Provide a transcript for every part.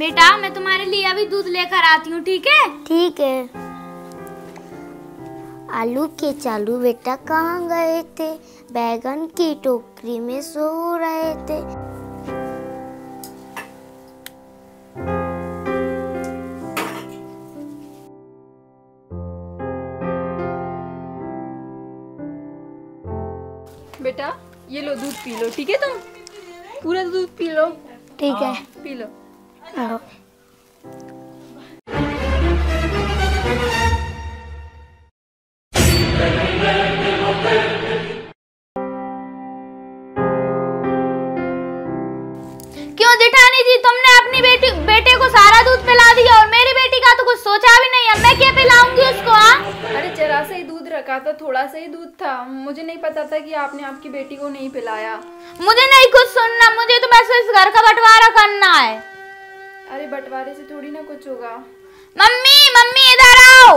बेटा मैं तुम्हारे लिए अभी दूध लेकर आती हूँ, ठीक है? ठीक है। आलू के चालू बेटा कहाँ गए थे? बैगन की टोकरी में सो रहे थे। बेटा ये लो दूध पी लो, ठीक है? तुम पूरा दूध पी लो। ठीक है, पी लो। आओ। क्यों जेठानी जी, तुमने अपनी बेटे को सारा दूध पिला दिया और मेरी बेटी का तो कुछ सोचा भी नहीं है। मैं क्या पिलाऊंगी उसको? अरे जरा सा ही दूध रखा था, थोड़ा सा ही दूध था। मुझे नहीं पता था कि आपने आपकी बेटी को नहीं पिलाया। मुझे नहीं कुछ सुनना, मुझे तो बस इस घर का बंटवारा करना है। अरे बंटवारे से थोड़ी ना कुछ होगा। मम्मी मम्मी इधर आओ।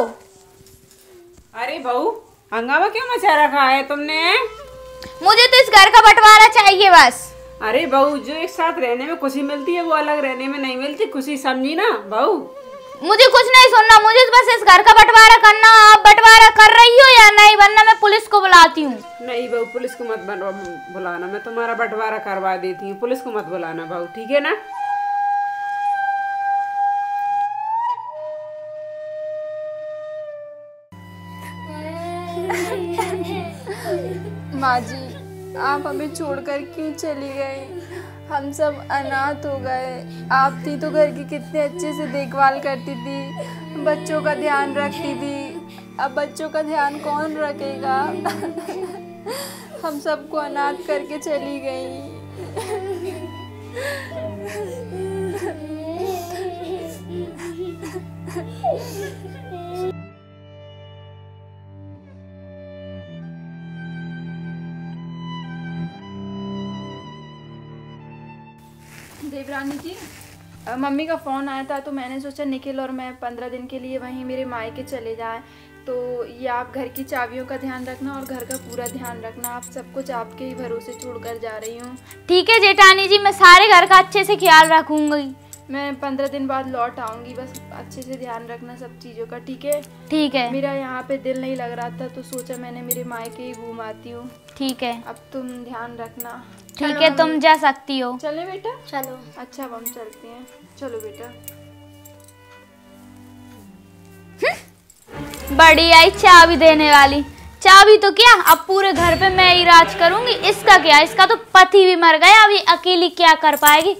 अरे बहू, हंगामा क्यों मचा रखा है तुमने? मुझे तो इस घर का बंटवारा चाहिए बस। अरे बहू, जो एक साथ रहने में खुशी मिलती है वो अलग रहने में नहीं मिलती खुशी, समझी ना बहू? मुझे कुछ नहीं सुनना, मुझे बस इस घर का बंटवारा करना। आप बंटवारा कर रही हो या नहीं, वरना मैं पुलिस को बुलाती हूँ। नहीं बहू, पुलिस को मत बुलाना, मैं तुम्हारा बंटवारा करवा देती हूँ। पुलिस को मत बुलाना बहू, ठीक है ना? माँ जी, आप हमें छोड़कर क्यों चली गई? हम सब अनाथ हो गए। आप थी तो घर की कितने अच्छे से देखभाल करती थी, बच्चों का ध्यान रखती थी। अब बच्चों का ध्यान कौन रखेगा? हम सबको अनाथ करके चली गई। देवरानी जी, मम्मी का फ़ोन आया था तो मैंने सोचा निखिल और मैं 15 दिन के लिए वहीं मेरे मायके चले जाएं। तो ये आप घर की चाबियों का ध्यान रखना और घर का पूरा ध्यान रखना। आप सब कुछ आपके ही भरोसे छोड़कर जा रही हूँ। ठीक है जेठानी जी, मैं सारे घर का अच्छे से ख्याल रखूंगी। मैं 15 दिन बाद लौट आऊँगी, बस अच्छे से ध्यान रखना सब चीज़ों का, ठीक है? ठीक है। मेरा यहाँ पे दिल नहीं लग रहा था तो सोचा मैंने मेरे मायके ही घूम आती हूँ। ठीक है, अब तुम ध्यान रखना। ठीक है, तुम जा सकती हो। चले बेटा? चलो। अच्छा, अब हम चलते हैं। चलो बेटा। बड़ी आई चाबी देने वाली। चाबी तो क्या, अब पूरे घर पे मैं ही राज करूंगी। इसका क्या, इसका तो पति भी मर गया, अब ये अकेली क्या कर पाएगी?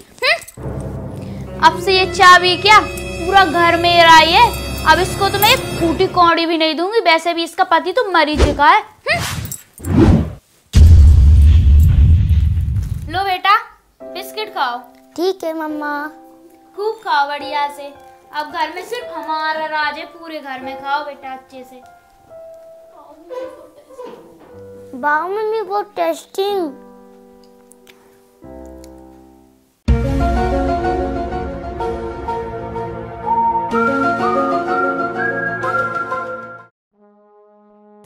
अब से ये चाबी क्या, पूरा घर मेरा ही है। अब इसको तो मैं एक फूटी कौड़ी भी नहीं दूंगी। वैसे भी इसका पति तो मर ही चुका है। लो बेटा, बिस्किट खाओ। ठीक है मम्मा। खूब खाओ बढ़िया से। अब घर में सिर्फ हमारा राज है, पूरे घर में खाओ बेटा अच्छे से। वाह मम्मी, बहुत टेस्टिंग।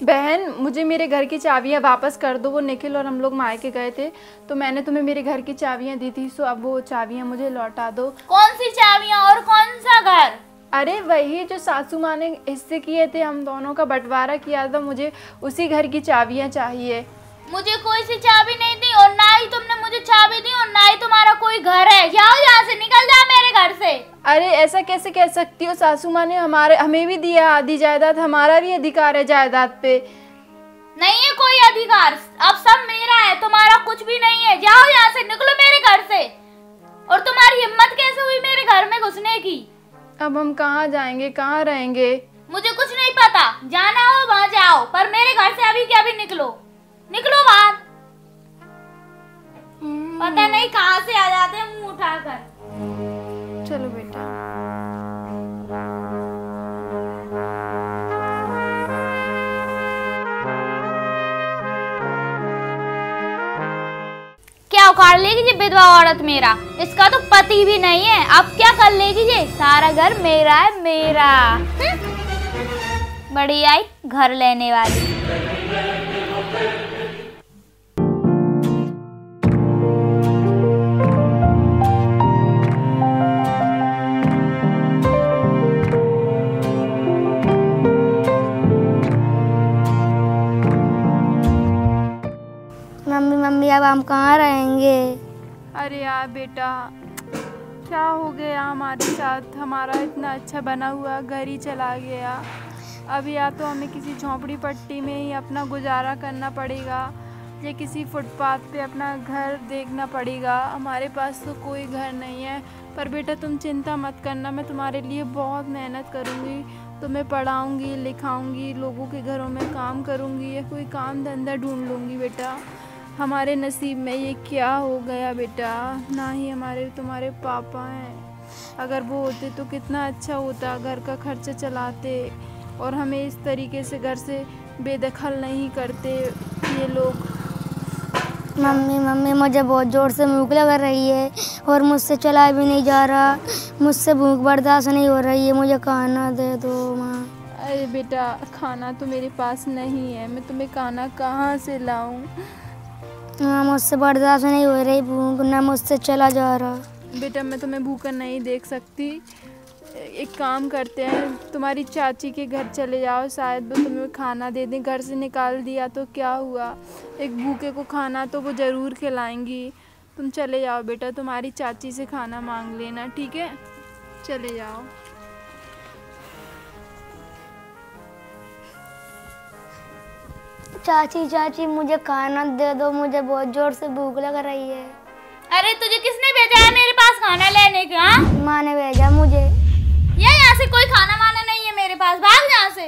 बहन, मुझे मेरे घर की चाबियाँ वापस कर दो। वो निखिल और हम लोग मायके गए थे तो मैंने तुम्हें मेरे घर की चाबियाँ दी थी, सो अब वो चाबियाँ मुझे लौटा दो। कौन सी चाबियाँ और कौन सा घर? अरे वही जो सासू माँ ने हिस्से किए थे, हम दोनों का बंटवारा किया था, मुझे उसी घर की चाबियाँ चाहिए। मुझे कोई सी चाबी नहीं दी और ना ही तुमने मुझे चाबी दी और ना ही तुम्हारा कोई घर है। जाओ यहाँ से, निकल जा मेरे घर से। अरे ऐसा कैसे कह सकती हो? सासू माँ ने हमें भी दिया आधी जायदाद, हमारा भी अधिकार है जायदाद पे। नहीं है कोई अधिकार, अब सब मेरा है, तुम्हारा कुछ भी नहीं है। जाओ यहाँ से, निकलो मेरे घर से। और तुम्हारी हिम्मत कैसे हुई मेरे घर में घुसने की? अब हम कहाँ जाएंगे, कहाँ रहेंगे? मुझे कुछ नहीं पता, जाना हो वहाँ जाओ, पर मेरे घर से अभी के अभी निकलो, निकलो बाहर। पता नहीं कहाँ से आ जाते हैं मुंह उठाकर। चलो बेटा। क्या उखाड़ लेगी ये विधवा औरत मेरा? इसका तो पति भी नहीं है, अब क्या कर लेगी ये? सारा घर मेरा है, मेरा। बड़ी आई घर लेने वाली। अरे यार बेटा, क्या हो गया हमारे साथ? हमारा इतना अच्छा बना हुआ घर ही चला गया। अब या तो हमें किसी झोंपड़ी पट्टी में ही अपना गुजारा करना पड़ेगा या किसी फुटपाथ पे अपना घर देखना पड़ेगा। हमारे पास तो कोई घर नहीं है। पर बेटा तुम चिंता मत करना, मैं तुम्हारे लिए बहुत मेहनत करूँगी, तुम्हें पढ़ाऊँगी, लिखाऊँगी, लोगों के घरों में काम करूँगी या कोई काम धंधा ढूंढ लूँगी। बेटा हमारे नसीब में ये क्या हो गया बेटा, ना ही हमारे तुम्हारे पापा हैं। अगर वो होते तो कितना अच्छा होता, घर का खर्चा चलाते और हमें इस तरीके से घर से बेदखल नहीं करते ये लोग। मम्मी मुझे बहुत ज़ोर से भूख लग रही है और मुझसे चला भी नहीं जा रहा, मुझसे भूख बर्दाश्त नहीं हो रही है, मुझे खाना दे दो माँ। अरे बेटा खाना तो मेरे पास नहीं है, मैं तुम्हें खाना कहाँ से लाऊं? हाँ मुझसे बर्दाश्त नहीं हो रही भूख, ना मुझसे चला जा रहा। बेटा मैं तुम्हें भूखा नहीं देख सकती। एक काम करते हैं, तुम्हारी चाची के घर चले जाओ, शायद वो तुम्हें खाना दे दें। घर से निकाल दिया तो क्या हुआ, एक भूखे को खाना तो वो ज़रूर खिलाएंगी। तुम चले जाओ बेटा, तुम्हारी चाची से खाना मांग लेना, ठीक है? चले जाओ। चाची मुझे खाना दे दो, मुझे बहुत जोर से भूख लग रही है। अरे तुझे किसने भेजा है मेरे पास खाना लेने का? माँ ने भेजा मुझे। यहाँ से कोई खाना वाना नहीं है मेरे पास, भाग यहाँ से।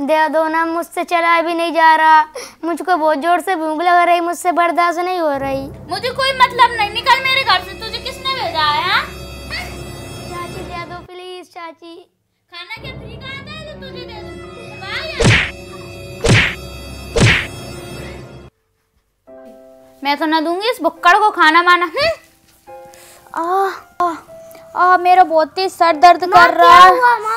दे दो ना, मुझसे चला भी नहीं जा रहा, मुझको बहुत जोर से भूख लग रही, मुझसे बर्दाश्त नहीं हो रही। मुझे कोई मतलब नहीं, निकल मेरे घर से। तुझे किसने भेजा है? हाँ? चाची दे दो प्लीज चाची। खाना क्या फ्री का आता है जो तुझे दे दूं? भाग यहाँ। मैं तो ना दूंगी इस बुक्कड़ को खाना माना। मेरा बहुत तेज सर दर्द कर रहा है।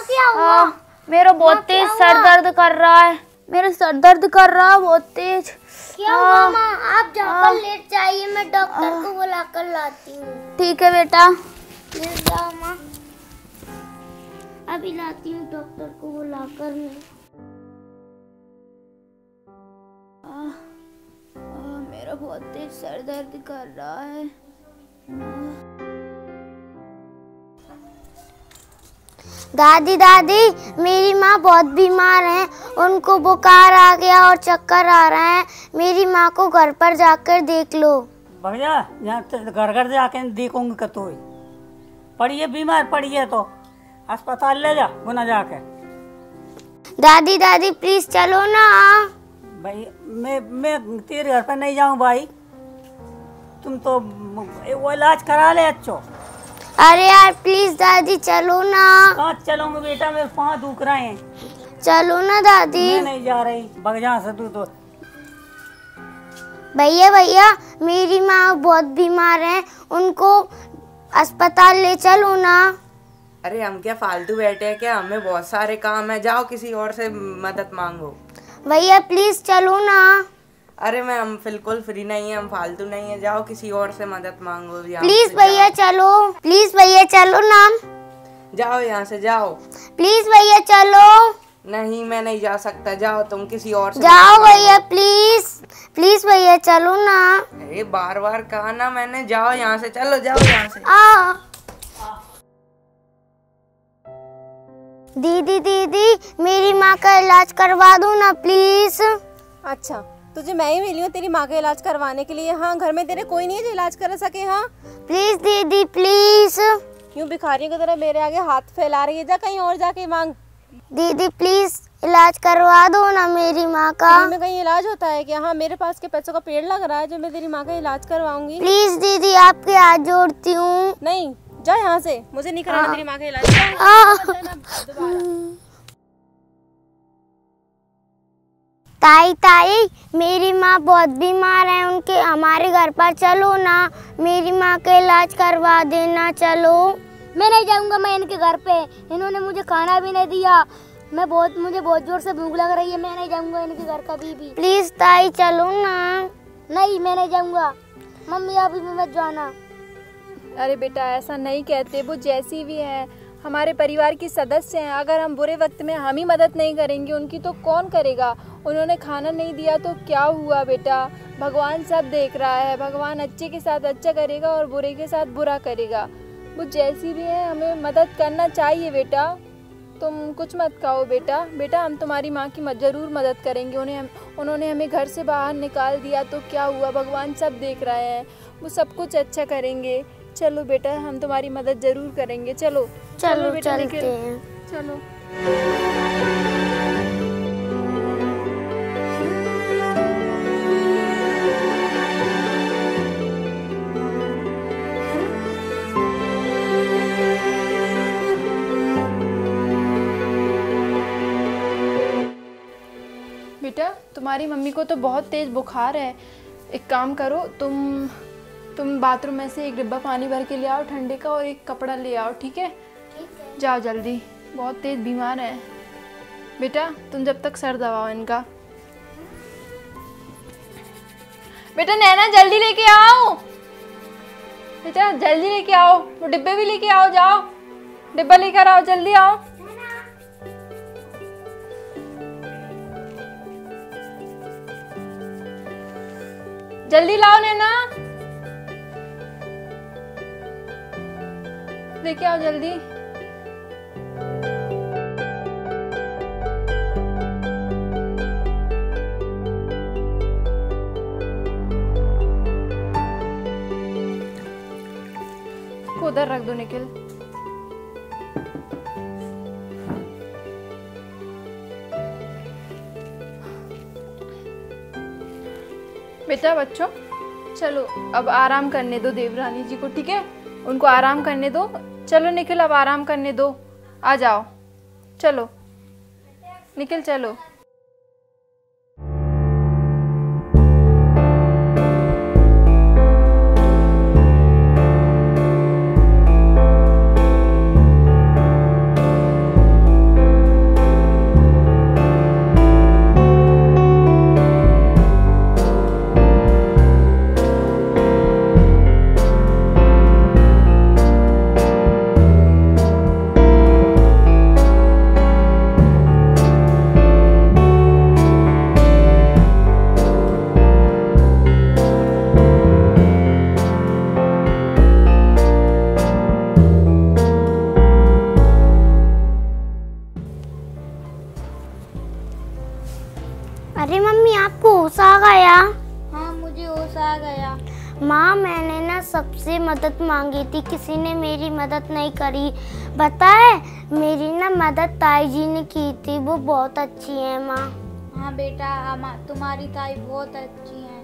क्या हुआ? मेरा बहुत तेज सर दर्द कर रहा है, मेरा सर दर्द कर रहा है बहुत तेज। क्या हुआ माँ? आप जाकर लेट जाइए, मैं डॉक्टर को बुला कर लाती हूँ। ठीक है बेटा। लेट जाओ माँ, अभी लाती हूँ डॉक्टर को बुला कर। मेरा बहुत तेज सर दर्द कर रहा है। दादी मेरी माँ बहुत बीमार है, उनको बुखार आ गया और चक्कर आ रहा है, मेरी माँ को घर पर जाकर देख लो। भैया यहाँ घर घर जाके देखूंगी कतो पड़ी है, बीमार पड़ी है तो अस्पताल ले जा गुना जाके। दादी प्लीज चलो ना। भाई मैं तेरे घर पर नहीं जाऊँ भाई, तुम तो वो इलाज करा ले अच्छो। अरे यार प्लीज दादी चलो ना। कहाँ चलूंगा बेटा, मेरे पाँव दुख रहे हैं। चलो ना दादी। मैं नहीं जा रही, भग जा से तू तो। भैया मेरी माँ बहुत बीमार है, उनको अस्पताल ले चलो ना। अरे हम क्या फालतू बैठे हैं क्या, हमें बहुत सारे काम है, जाओ किसी और से मदद मांगो। भैया प्लीज चलो ना। अरे हम बिल्कुल फ्री नहीं है, हम फालतू नहीं है, जाओ किसी और से मदद मांगो। प्लीज भैया चलो, प्लीज भैया चलो ना। जाओ यहाँ से जाओ। प्लीज भैया चलो। नहीं मैं नहीं जा सकता, जाओ तुम किसी और से। जाओ भैया प्लीज भैया चलो ना। अरे बार कहा ना मैंने, जाओ यहाँ से, चलो जाओ यहाँ से। दीदी मेरी माँ का इलाज करवा दो ना प्लीज। अच्छा तुझे मैं ही मिली हूँ तेरी माँ का इलाज करवाने के लिए? हाँ घर में तेरे कोई नहीं है जो इलाज कर सके? हाँ प्लीज दीदी प्लीज। यूँ भिखारियों की तरह मेरे आगे हाथ फैला रही है, जा कहीं और जाके मांग। दीदी प्लीज इलाज करवा दो ना मेरी माँ का। में कहीं इलाज होता है क्या? हाँ मेरे पास के पैसों का पेड़ लग रहा है जो मैं तेरी माँ का इलाज करवाऊंगी। प्लीज दीदी आपके हाथ जोड़ती हूँ। नहीं जा यहाँ से, मुझे नहीं कराना तेरी माँ का इलाज। ताई मेरी माँ बहुत बीमार है, उनके हमारे घर पर चलो ना, मेरी माँ का इलाज करवा देना। चलो। मैं नहीं जाऊँगा, मैं इनके घर पे, इन्होंने मुझे खाना भी नहीं दिया, मुझे बहुत जोर से भूख लग रही है, मैं नहीं जाऊँगा इनके घर कभी भी। प्लीज ताई चलो ना। नहीं मैं नहीं जाऊँगा, मम्मी अभी भी मत जाना। अरे बेटा ऐसा नहीं कहते, वो जैसी भी है हमारे परिवार की सदस्य हैं, अगर हम बुरे वक्त में हम ही मदद नहीं करेंगे उनकी तो कौन करेगा? उन्होंने खाना नहीं दिया तो क्या हुआ बेटा, भगवान सब देख रहा है। भगवान अच्छे के साथ अच्छा करेगा और बुरे के साथ बुरा करेगा। वो जैसी भी है हमें मदद करना चाहिए बेटा। तुम कुछ मत कहो बेटा। बेटा हम तुम्हारी माँ की ज़रूर मदद करेंगे। उन्होंने हमें घर से बाहर निकाल दिया तो क्या हुआ, भगवान सब देख रहे हैं, वो सब कुछ अच्छा करेंगे। चलो बेटा हम तुम्हारी मदद ज़रूर करेंगे। चलो चलो बेटा चलते हैं। चलो। बेटा तुम्हारी मम्मी को तो बहुत तेज़ बुखार है। एक काम करो, तुम बाथरूम में से एक डिब्बा पानी भर के ले आओ ठंडे का और एक कपड़ा ले आओ, ठीक है? जाओ जल्दी, बहुत तेज़ बीमार है। बेटा तुम जब तक सर दबाओ इनका। बेटा नैना जल्दी लेके आओ। बेटा जल्दी लेके आओ, वो डिब्बे भी लेके आओ। जाओ डिब्बा लेकर आओ, जल्दी आओ। जल्दी लाओ नैना, लेके आओ जल्दी। उधर रख दो निखिल। बेटा बच्चों चलो अब आराम करने दो देवरानी जी को, ठीक है? उनको आराम करने दो। चलो निखिल अब आराम करने दो, आ जाओ। चलो निखिल चलो। अरे मम्मी आपको होश आ गया? हाँ मुझे होश आ गया। माँ मैंने ना सबसे मदद मांगी थी, किसी ने मेरी मदद नहीं करी। पता है मेरी ना मदद ताई जी ने की थी, वो बहुत अच्छी है माँ। हाँ बेटा तुम्हारी ताई बहुत अच्छी है।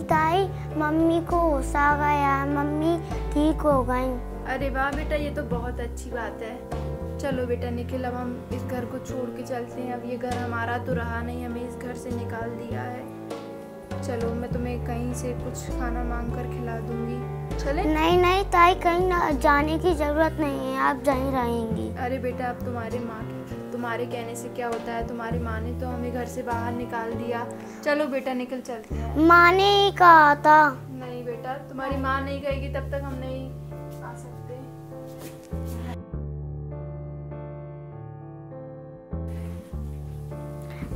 ताई मम्मी को होश आ गया, मम्मी ठीक हो गई। अरे वाह बेटा, ये तो बहुत अच्छी बात है। चलो बेटा निखिल अब हम इस घर को छोड़ के चलते हैं। अब ये घर हमारा तो रहा नहीं, हमें इस घर से निकाल दिया है। चलो मैं तुम्हें कहीं से कुछ खाना मांग कर खिला दूंगी, चले? नहीं ताई, कहीं ना जाने की जरूरत नहीं है, आप यहीं रहेंगी। अरे बेटा अब तुम्हारे कहने से क्या होता है, तुम्हारी माँ ने तो हमें घर से बाहर निकाल दिया। चलो बेटा निकल चलते हैं। माँ ने ही कहा था। नहीं बेटा, तुम्हारी माँ नहीं कहेगी तब तक हम नहीं आ सकते।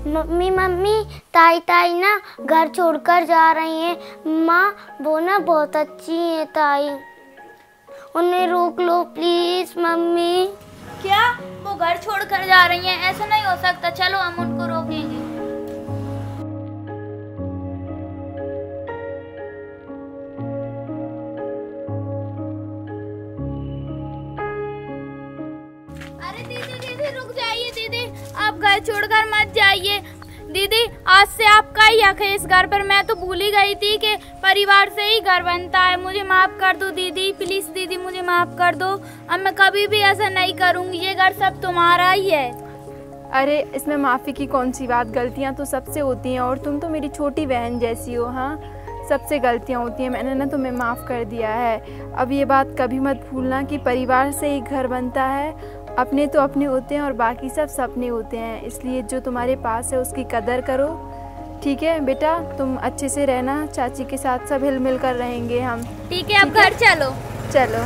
मम्मी ताई ना घर छोड़कर जा रही हैं। माँ वो ना बहुत अच्छी है ताई, उन्हें रोक लो प्लीज मम्मी। क्या वो घर छोड़कर जा रही हैं? ऐसा नहीं हो सकता, चलो हम उनको रोकेंगे। अरे दीदी रुक जाइए दीदी, आप घर छोड़कर मत जाइए। दीदी आज से आपका ही हक है इस घर पर। मैं तो भूल ही गई थी कि परिवार से ही घर बनता है। मुझे माफ़ कर दो दीदी, प्लीज़ दीदी मुझे माफ़ कर दो। अब मैं कभी भी ऐसा नहीं करूँगी, ये घर सब तुम्हारा ही है। अरे इसमें माफ़ी की कौन सी बात, गलतियाँ तो सबसे होती हैं और तुम तो मेरी छोटी बहन जैसी हो। हाँ सबसे गलतियाँ होती हैं, मैंने ना तुम्हें माफ़ कर दिया है। अब ये बात कभी मत भूलना कि परिवार से ही घर बनता है। अपने तो अपने होते हैं और बाकी सब सपने होते हैं, इसलिए जो तुम्हारे पास है उसकी कदर करो, ठीक है बेटा? तुम अच्छे से रहना, चाची के साथ सब हिल मिल कर रहेंगे हम। ठीक है अब घर चलो। चलो।